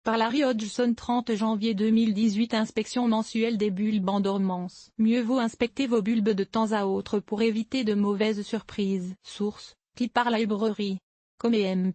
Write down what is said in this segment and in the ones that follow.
Par Larry Hodgson 30 janvier 2018 Inspection mensuelle des bulbes en dormance. Mieux vaut inspecter vos bulbes de temps à autre pour éviter de mauvaises surprises. Source: Clipart Library. Comehemp.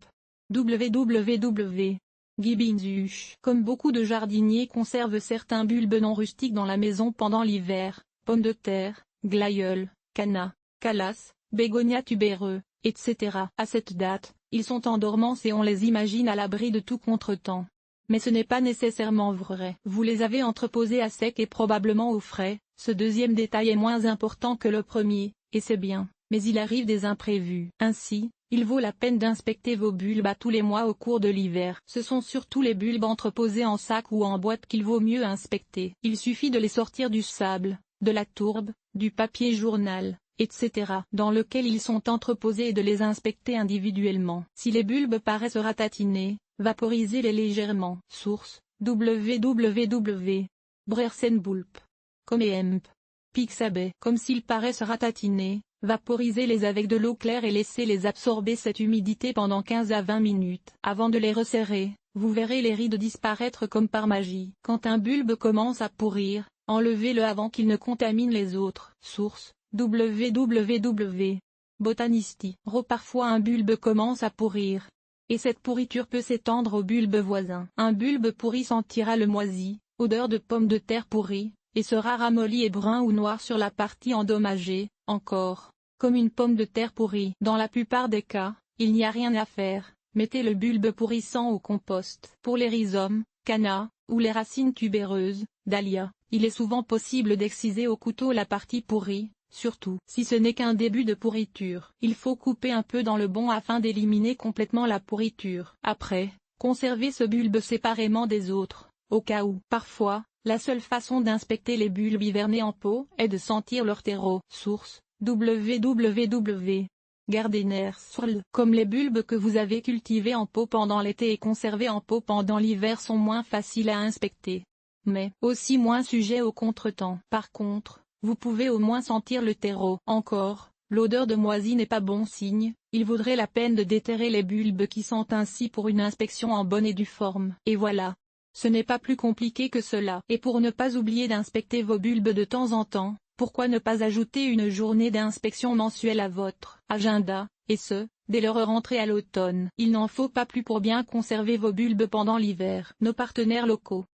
www. Gibbinzuch. Comme beaucoup de jardiniers conservent certains bulbes non rustiques dans la maison pendant l'hiver, pommes de terre, glaïeuls, cannas, calas, bégonias tubéreux, etc. À cette date, ils sont en dormance et on les imagine à l'abri de tout contretemps. Mais ce n'est pas nécessairement vrai. Vous les avez entreposés à sec et probablement au frais, ce deuxième détail est moins important que le premier, et c'est bien, mais il arrive des imprévus. Ainsi, il vaut la peine d'inspecter vos bulbes à tous les mois au cours de l'hiver. Ce sont surtout les bulbes entreposés en sac ou en boîte qu'il vaut mieux inspecter. Il suffit de les sortir du sable, de la tourbe, du papier journal, etc. dans lequel ils sont entreposés et de les inspecter individuellement. Si les bulbes paraissent ratatinés, vaporisez-les légèrement. Source: www. Brersenbulp. Comehemp. Pixabay. Comme s'ils paraissent ratatinés, vaporisez-les avec de l'eau claire et laissez-les absorber cette humidité pendant 15 à 20 minutes. Avant de les resserrer, vous verrez les rides disparaître comme par magie. Quand un bulbe commence à pourrir, enlevez-le avant qu'il ne contamine les autres. Source: www. Botanisti. Parfois un bulbe commence à pourrir, et cette pourriture peut s'étendre au bulbe voisin. Un bulbe pourri sentira le moisi, odeur de pomme de terre pourrie, et sera ramolli et brun ou noir sur la partie endommagée, encore, comme une pomme de terre pourrie. Dans la plupart des cas, il n'y a rien à faire, mettez le bulbe pourrissant au compost. Pour les rhizomes, cannas, ou les racines tubéreuses, dahlias, il est souvent possible d'exciser au couteau la partie pourrie, surtout si ce n'est qu'un début de pourriture. Il faut couper un peu dans le bon afin d'éliminer complètement la pourriture. Après, conservez ce bulbe séparément des autres, au cas où. Parfois, la seule façon d'inspecter les bulbes hivernés en pot est de sentir leur terreau. Source: www. Gardener's World. Comme les bulbes que vous avez cultivés en pot pendant l'été et conservés en pot pendant l'hiver sont moins faciles à inspecter, mais aussi moins sujets au contretemps. Par contre, vous pouvez au moins sentir le terreau. Encore, l'odeur de moisi n'est pas bon signe, il vaudrait la peine de déterrer les bulbes qui sentent ainsi pour une inspection en bonne et due forme. Et voilà. Ce n'est pas plus compliqué que cela. Et pour ne pas oublier d'inspecter vos bulbes de temps en temps, pourquoi ne pas ajouter une journée d'inspection mensuelle à votre agenda, et ce, dès leur rentrée à l'automne. Il n'en faut pas plus pour bien conserver vos bulbes pendant l'hiver. Nos partenaires locaux.